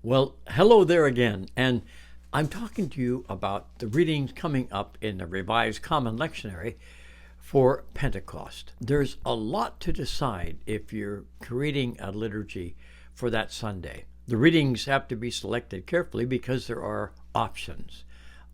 Well, hello there again, and I'm talking to you about the readings coming up in the Revised Common Lectionary for Pentecost. There's a lot to decide if you're creating a liturgy for that Sunday. The readings have to be selected carefully because there are options.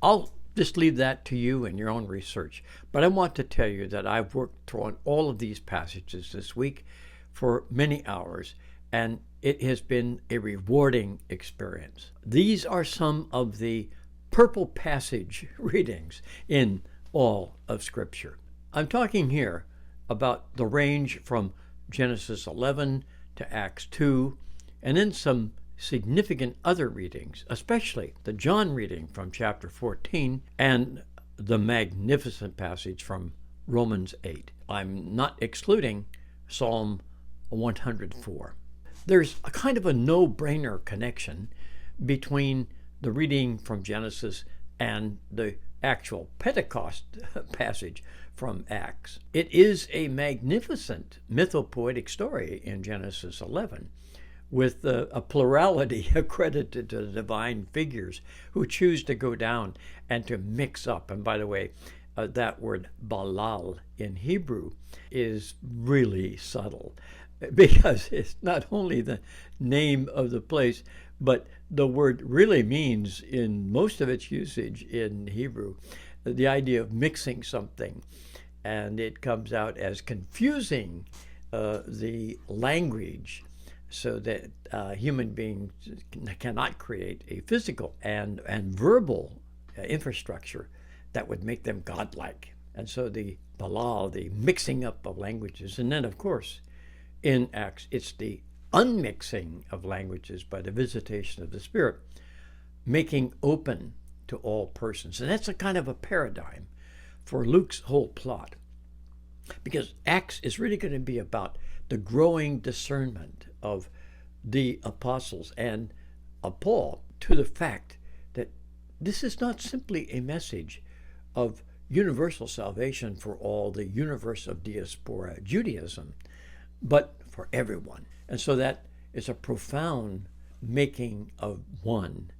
I'll just leave that to you and your own research, but I want to tell you that I've worked through all of these passages this week for many hours, and it has been a rewarding experience. These are some of the purple passage readings in all of Scripture. I'm talking here about the range from Genesis 11 to Acts 2, and then some significant other readings, especially the John reading from chapter 14 and the magnificent passage from Romans 8. I'm not excluding Psalm 104. There's a kind of a no-brainer connection between the reading from Genesis and the actual Pentecost passage from Acts. It is a magnificent mythopoetic story in Genesis 11 with a plurality accredited to the divine figures who choose to go down and to mix up. And by the way, that word balal in Hebrew is really subtle, because it's not only the name of the place, but the word really means, in most of its usage in Hebrew, the idea of mixing something. And it comes out as confusing the language so that human beings cannot create a physical and verbal infrastructure that would make them godlike. And so the balal, the mixing up of languages, and then of course in Acts, it's the unmixing of languages by the visitation of the Spirit, making open to all persons. And that's a kind of a paradigm for Luke's whole plot, because Acts is really going to be about the growing discernment of the apostles and of Paul to the fact that this is not simply a message of universal salvation for all the universe of diaspora Judaism, but for everyone. And so that is a profound making of one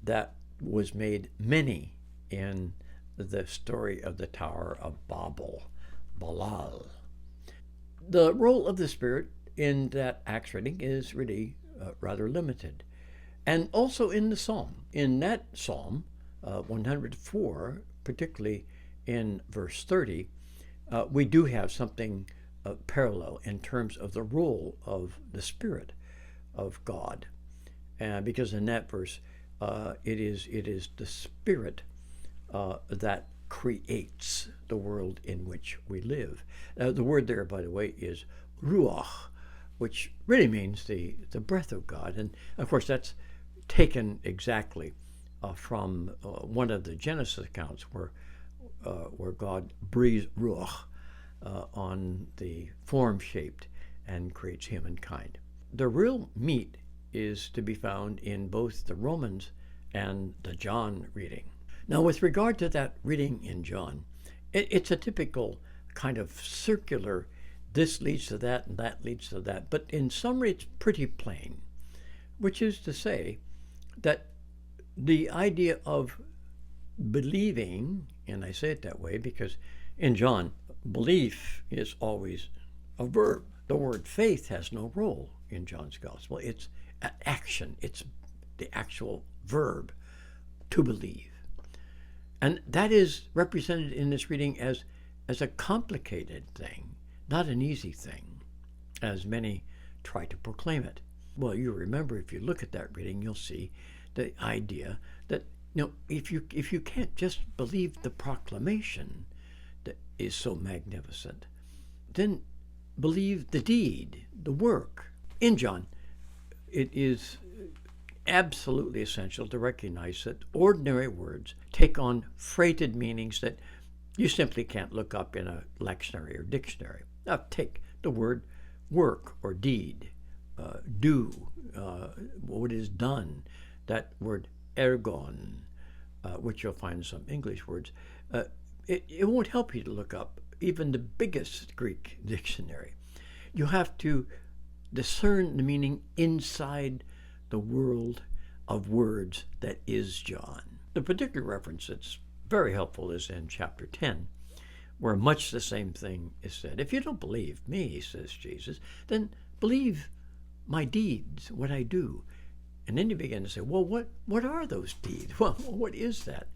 that was made many in the story of the Tower of Babel, Balal. The role of the Spirit in that Acts reading is really rather limited. And also in the Psalm. In that Psalm, 104, particularly in verse 30, we do have something parallel in terms of the role of the Spirit of God, because in that verse it is the Spirit that creates the world in which we live. The word there, by the way, is ruach, which really means the breath of God, and of course that's taken exactly from one of the Genesis accounts where God breathes ruach on the form-shaped and creates humankind. The real meat is to be found in both the Romans and the John reading. Now, with regard to that reading in John, it's a typical kind of circular, this leads to that and that leads to that, but in summary it's pretty plain, which is to say that the idea of believing, and I say it that way because in John, belief is always a verb. The word faith has no role in John's gospel. It's action. It's the actual verb, to believe. And that is represented in this reading as a complicated thing, not an easy thing, as many try to proclaim it. Well, you remember, if you look at that reading, you'll see the idea that, if you can't just believe the proclamation that is so magnificent, then believe the deed, the work. In John, it is absolutely essential to recognize that ordinary words take on freighted meanings that you simply can't look up in a lectionary or dictionary. Now, take the word work or deed, do, what is done, that word ergon, which you'll find in some English words. It won't help you to look up even the biggest Greek dictionary. You have to discern the meaning inside the world of words that is John. The particular reference that's very helpful is in chapter 10, where much the same thing is said. If you don't believe me, says Jesus, then believe my deeds, what I do. And then you begin to say, well, what are those deeds? Well, what is that?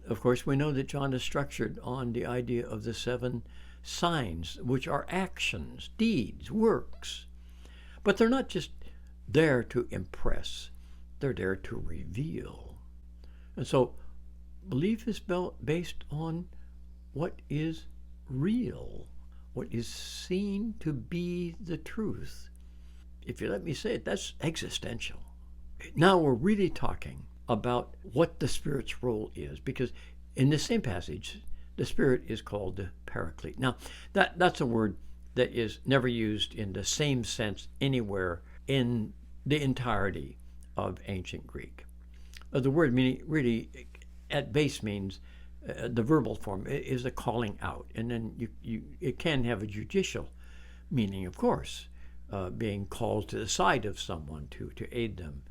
Of course, we know that John is structured on the idea of the 7 signs, which are actions, deeds, works. But they're not just there to impress. They're there to reveal. And so belief is based on what is real, what is seen to be the truth. If you let me say it, that's existential. Now we're really talking about what the Spirit's role is, because in the same passage, the Spirit is called the Paraclete. Now, that's a word that is never used in the same sense anywhere in the entirety of ancient Greek. The word really at base means the verbal form is a calling out, and then it can have a judicial meaning, of course, being called to the side of someone to aid them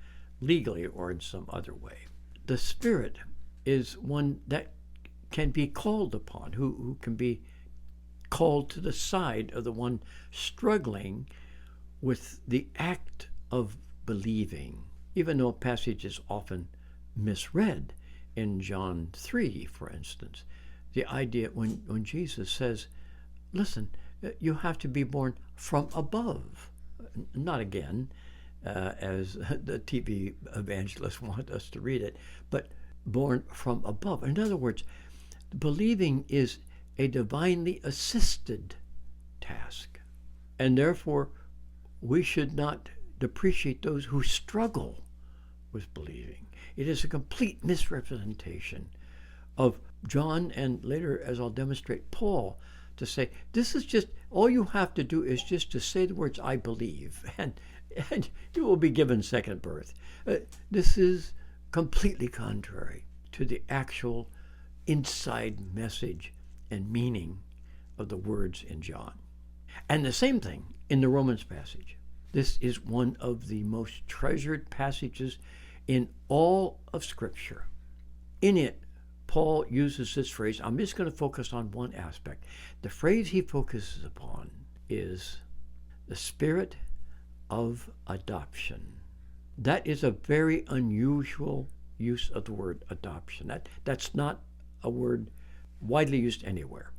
legally or in some other way. The Spirit is one that can be called upon, who can be called to the side of the one struggling with the act of believing, even though a passage is often misread. In John 3, for instance, the idea when Jesus says, listen, you have to be born from above, not again, as the TV evangelists want us to read it, but born from above. In other words, believing is a divinely assisted task, and therefore we should not depreciate those who struggle with believing. It is a complete misrepresentation of John, and later, as I'll demonstrate, Paul, to say, this is just, all you have to do is just to say the words, I believe, and you will be given second birth. This is completely contrary to the actual inside message and meaning of the words in John. And the same thing in the Romans passage. This is one of the most treasured passages in all of Scripture. In it, Paul uses this phrase. I'm just going to focus on one aspect. The phrase he focuses upon is the Spirit of adoption. That is a very unusual use of the word adoption. That's not a word widely used anywhere.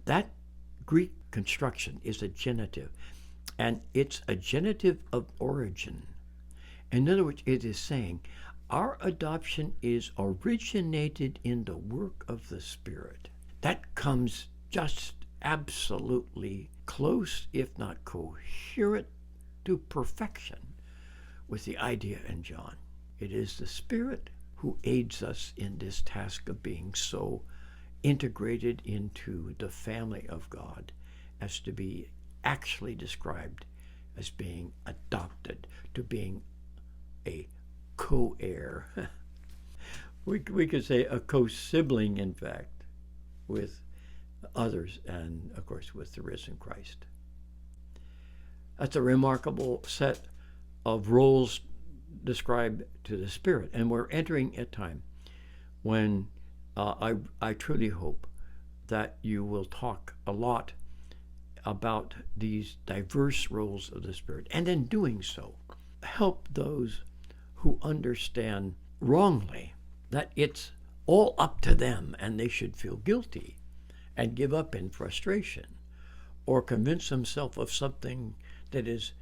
That Greek construction is a genitive, and it's a genitive of origin. In other words, it is saying our adoption is originated in the work of the Spirit. That comes just absolutely close, if not coherent, to perfection with the idea in John. It is the Spirit who aids us in this task of being so integrated into the family of God as to be actually described as being adopted, to being a co-heir. we could say a co-sibling, in fact, with others, and of course with the risen Christ. That's a remarkable set of roles described to the Spirit, and we're entering a time when I truly hope that you will talk a lot about these diverse roles of the Spirit, and in doing so, help those who understand wrongly that it's all up to them and they should feel guilty and give up in frustration, or convince themselves of something that is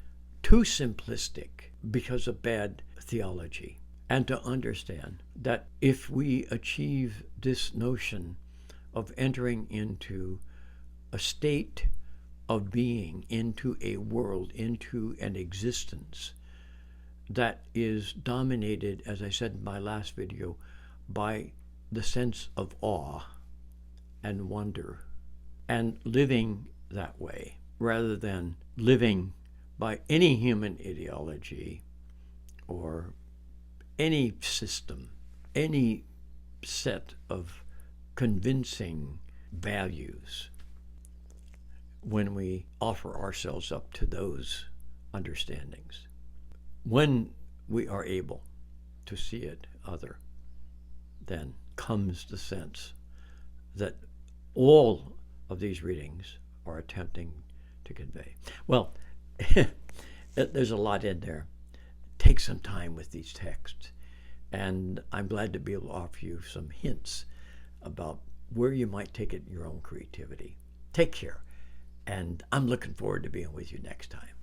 too simplistic because of bad theology, and to understand that if we achieve this notion of entering into a state of being, into a world, into an existence that is dominated, as I said in my last video, by the sense of awe and wonder, and living that way rather than living by any human ideology or any system, any set of convincing values, when we offer ourselves up to those understandings. When we are able to see it other, then comes the sense that all of these readings are attempting to convey. Well, there's a lot in there. Take some time with these texts, and I'm glad to be able to offer you some hints about where you might take it in your own creativity. Take care, and I'm looking forward to being with you next time.